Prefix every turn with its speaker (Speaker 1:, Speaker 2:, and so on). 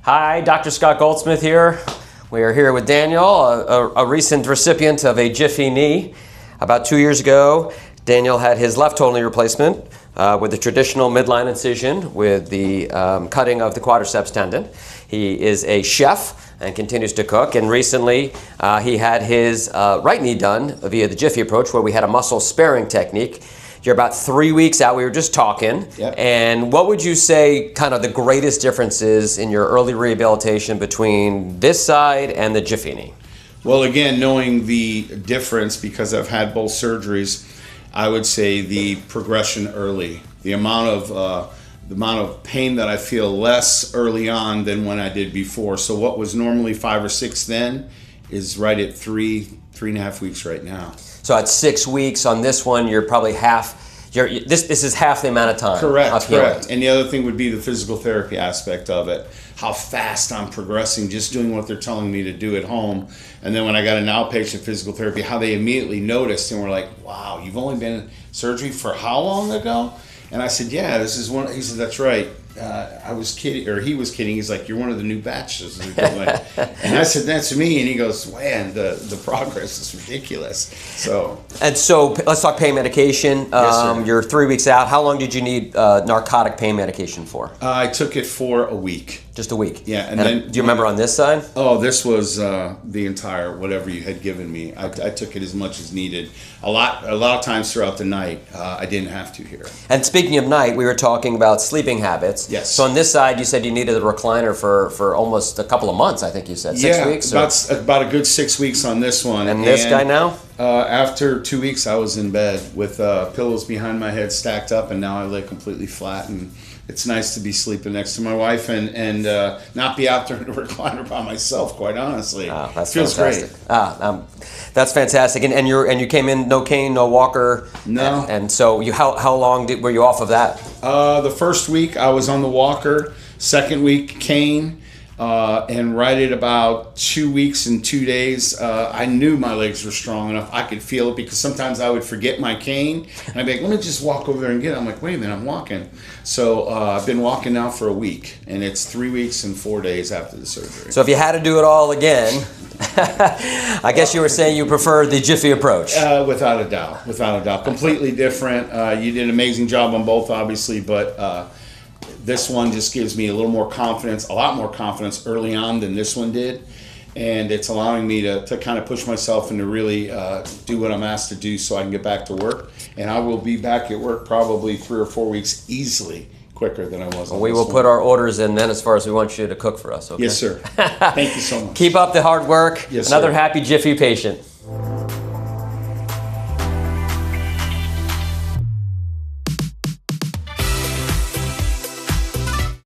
Speaker 1: Hi, Dr. Scott Goldsmith here. We are here with Daniel, a recent recipient of a Jiffy Knee. About 2 years ago, Daniel had his left total knee replacement with the traditional midline incision with the cutting of the quadriceps tendon. He is a chef and continues to cook, and recently he had his right knee done via the Jiffy approach, where we had a muscle sparing technique. You're about 3 weeks out. We were just talking.
Speaker 2: Yep.
Speaker 1: And what would you say kind of the greatest differences in your early rehabilitation between this side and the Jiffy Knee?
Speaker 2: Well, again, knowing the difference, because I've had both surgeries, I would say the progression early. The amount of pain that I feel less early on than when I did before. So what was normally 5 or 6 then is right at 3.5 weeks right now.
Speaker 1: So at 6 weeks on this one, you're probably half. This is half the amount of time.
Speaker 2: Correct. And the other thing would be the physical therapy aspect of it. How fast I'm progressing, just doing what they're telling me to do at home. And then when I got an outpatient physical therapy, how they immediately noticed and were like, "Wow, you've only been in surgery for how long ago?" And I said, "Yeah, this is one." He said, "That's right. I was kidding," or he was kidding. He's like, "You're one of the new batches." And I said, "That's me." And he goes, "Man, the progress is ridiculous." So
Speaker 1: let's talk pain medication.
Speaker 2: Yes, sir.
Speaker 1: You're 3 weeks out. How long did you need narcotic pain medication for?
Speaker 2: I took it for a week.
Speaker 1: Just a week.
Speaker 2: Yeah,
Speaker 1: and then do you remember on this side?
Speaker 2: Oh, this was the entire whatever you had given me. I took it as much as needed. A lot of times throughout the night, I didn't have to here.
Speaker 1: And speaking of night, we were talking about sleeping habits.
Speaker 2: Yes.
Speaker 1: So on this side, you said you needed a recliner for almost a couple of months. I think you said 6 weeks.
Speaker 2: About a good 6 weeks on this one.
Speaker 1: And this guy now?
Speaker 2: After 2 weeks, I was in bed with pillows behind my head stacked up, and now I lay completely flat. And it's nice to be sleeping next to my wife and not be out there in a recliner by myself. Quite honestly,
Speaker 1: that's
Speaker 2: feels
Speaker 1: fantastic.
Speaker 2: great.
Speaker 1: That's fantastic. And you came in no cane, no walker.
Speaker 2: No.
Speaker 1: And so how long were you off of that?
Speaker 2: The first week I was on the walker. Second week cane. And right at about 2 weeks and 2 days, I knew my legs were strong enough. I could feel it, because sometimes I would forget my cane, and I'd be like, "Let me just walk over there and get it." I'm like, "Wait a minute, I'm walking." So I've been walking now for a week, and it's 3 weeks and 4 days after the surgery.
Speaker 1: So if you had to do it all again, I guess you were saying you prefer the Jiffy approach.
Speaker 2: Without a doubt. Completely different. You did an amazing job on both, obviously, but this one just gives me a lot more confidence early on than this one did. And it's allowing me to kind of push myself and to really do what I'm asked to do so I can get back to work. And I will be back at work probably 3 or 4 weeks easily quicker than I was.
Speaker 1: We will put our orders in then, as far as we want you to cook for us, okay?
Speaker 2: Yes, sir. Thank you so much.
Speaker 1: Keep up the hard work.
Speaker 2: Yes,
Speaker 1: Another
Speaker 2: sir.
Speaker 1: happy Jiffy patient.